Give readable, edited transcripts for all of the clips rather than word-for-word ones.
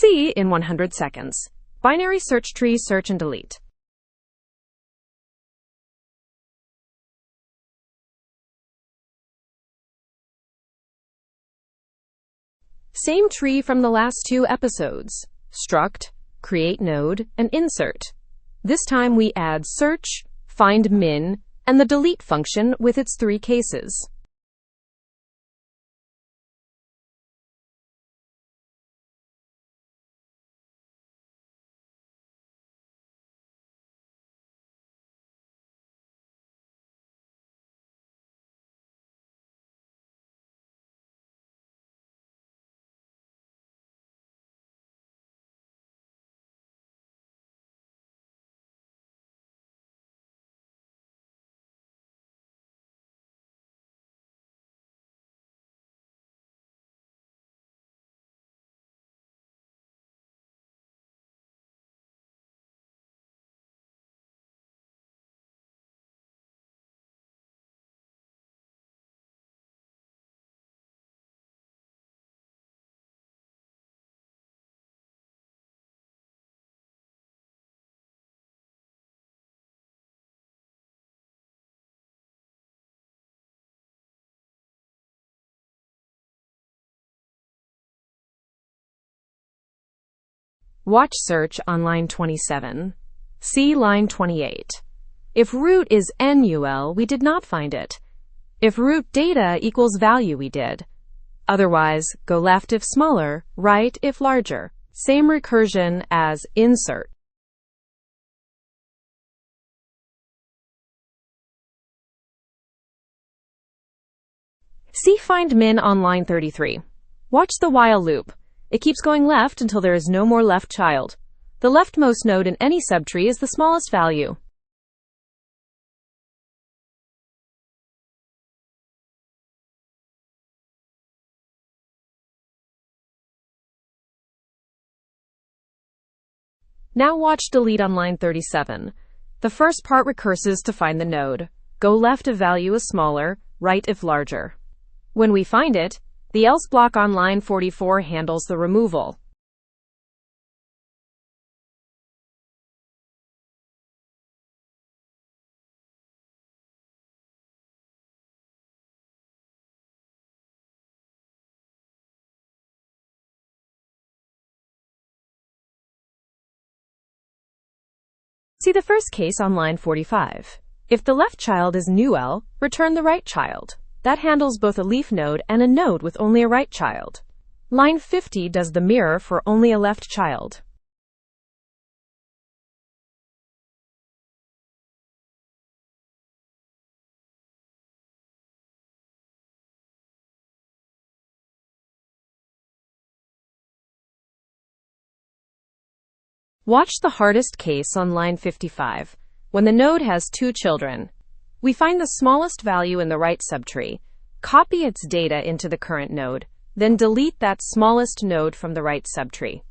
See in 100 seconds. Binary search tree, search and delete. Same tree from the last 2 episodes. Struct, create node, and insert. This time we add search, find min, and the delete function with its 3 cases. Watch search on line 27. See line 28. If root is NUL, we did not find it. If root data equals value, we did. Otherwise, go left if smaller, right if larger. Same recursion as insert. See find min on line 33. Watch the while loop. It keeps going left until there is no more left child. The leftmost node in any subtree is the smallest value. Now watch delete on line 37. The first part recurses to find the node. Go left if value is smaller, right if larger. When we find it, the else block on line 44 handles the removal. See the first case on line 45. If the left child is NUL, return the right child. That handles both a leaf node and a node with only a right child. Line 50 does the mirror for only a left child. Watch the hardest case on line 55, when the node has 2 children. We find the smallest value in the right subtree, copy its data into the current node, then delete that smallest node from the right subtree.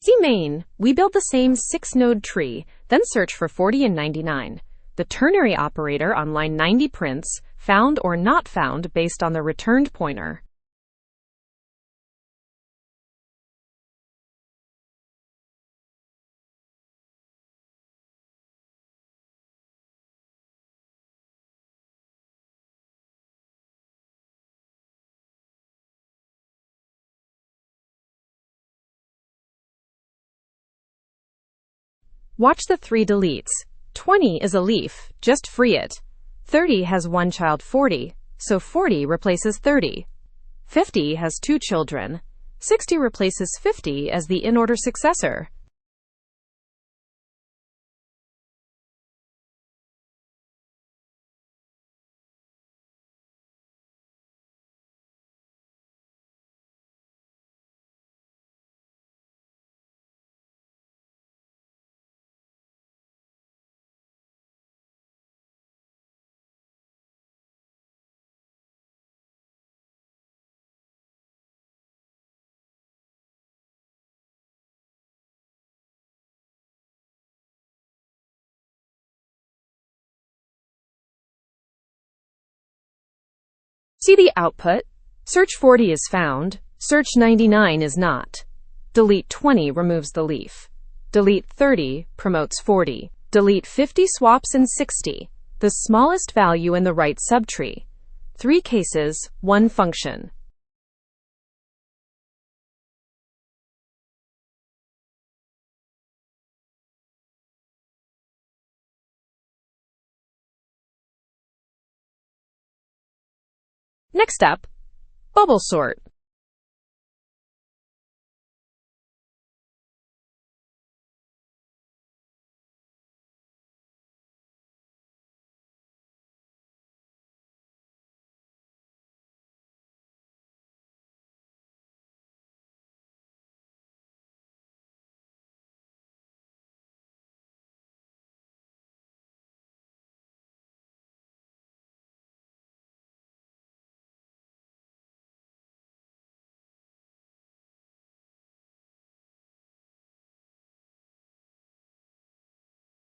See main, we build the same 6-node tree, then search for 40 and 99. The ternary operator on line 90 prints found or not found based on the returned pointer. Watch the 3 deletes. 20 is a leaf, just free it. 30 has one child, 40, so 40 replaces 30. 50 has two children. 60 replaces 50 as the in-order successor. See the output? Search 40 is found. Search 99 is not. Delete 20 removes the leaf. Delete 30 promotes 40. Delete 50 swaps in 60, the smallest value in the right subtree. 3 cases, 1 function. Next up, bubble sort.